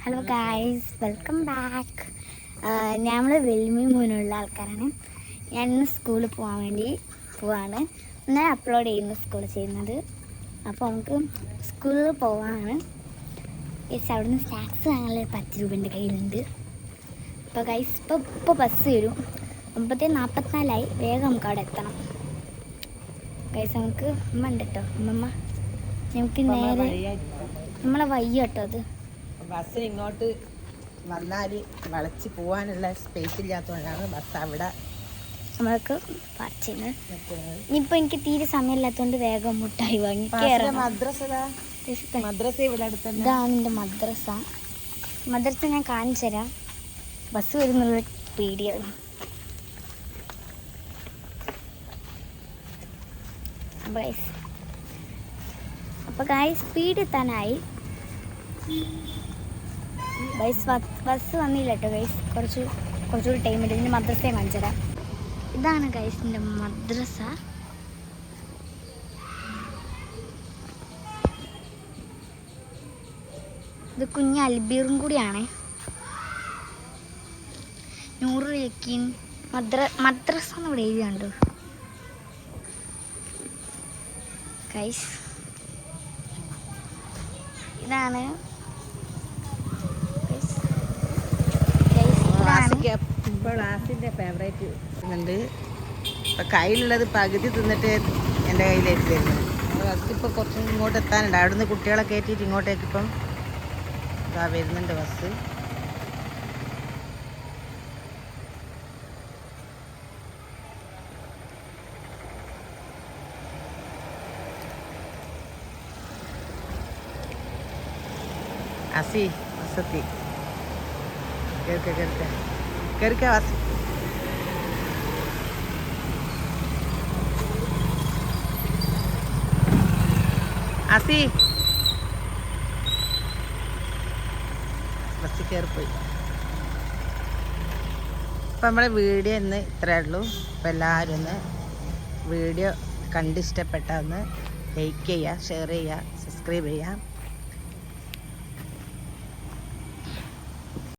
Hello guys, welcome back. നമ്മൾ വെൽമി മൂന്നുള്ള ആൾക്കാരാണ്. ഞാൻ ഇന്ന് സ്കൂളിൽ പോകാൻ വേണ്ടി പോവാണ്. ഇന്നലെ അപ്ലോഡ് ചെയ്യുന്നു സ്കൂളിൽ ചെയ്യുന്നത്. അപ്പോൾ നമുക്ക് സ്കൂളിൽ പോവാണ്. അവിടെ നിന്ന് സ്നാക്സ് വാങ്ങാനുള്ള 10 രൂപ എൻ്റെ കയ്യിലുണ്ട്. അപ്പോൾ ഗൈസ് ഇപ്പോൾ ബസ് വരും. 9:44 വേഗം നമുക്ക് അവിടെ എത്തണം. ഗൈസ് നമുക്ക് അമ്മ ഉണ്ട് കേട്ടോ. അമ്മമ്മ നമുക്ക് നേരെ നമ്മളെ വയ്യ കേട്ടോ. അത് ബസ്സിന് ഇങ്ങോട്ട് വന്നാൽ വളച്ച് പോകാനുള്ള സ്പേസ് ഇല്ലാത്തതുകൊണ്ടാണ് ബസ് അവിടെ നമ്മൾക്ക് പാർക്ക് ചെയ്യുന്നത്. ഇനിയിപ്പോൾ എനിക്ക് തീരെ സമയമില്ലാത്തതുകൊണ്ട് വേഗം മുട്ടായി വാങ്ങി മദ്രസ ഇവിടെ അടുത്തുണ്ട്. ഇതാണ് എൻ്റെ മദ്രസ. മദ്രസ ഞാൻ കാണിച്ചു തരാം. ബസ് വരുന്നുള്ള പേടിയാണ്. അപ്പോൾ ഗൈസ് സ്പീഡ് എത്താനായി. ബസ് വന്നില്ല കേട്ടോ ഗൈസ്. കുറച്ചുകൂടി ടൈം ഉണ്ട്. ഇതിൻ്റെ മദ്രസയെ കാണിച്ചു തരാം. ഇതാണ് ഗൈസ് എൻ്റെ മദ്രസ. ഇത് കുഞ്ഞ് അൽബീറും കൂടിയാണ്. നൂറ് യക്കീൻ മദ്രസ എന്ന് ഇവിടെ എഴുതിയുണ്ട് ഗൈസ്. ഇതാണ് ക്ലാസിൻ്റെ ഫേവറേറ്റ് ഉണ്ട്. ഇപ്പം കയ്യിലുള്ളത് പകുതി തിന്നിട്ട് എൻ്റെ കയ്യിലേക്ക് വരുന്നു. ബസ് ഇപ്പോൾ കുറച്ചും ഇങ്ങോട്ട് എത്താനുണ്ട്. അവിടുന്ന് കുട്ടികളെ കയറ്റിയിട്ട് ഇങ്ങോട്ടേക്ക് ഇപ്പം ഇതാ വരുന്നുണ്ട് ബസ്. അസി വസത്തി കേൾക്ക വാസി. അസി ബസ്സിൽ കയറിപ്പോയി. അപ്പം നമ്മളെ വീഡിയോ ഇന്ന് ഇത്രയേ ഉള്ളൂ. അപ്പം എല്ലാവരും ഒന്ന് വീഡിയോ കണ്ടിഷ്ടപ്പെട്ടാൽ ഒന്ന് ലൈക്ക് ചെയ്യുക, ഷെയർ ചെയ്യുക, സബ്സ്ക്രൈബ് ചെയ്യുക.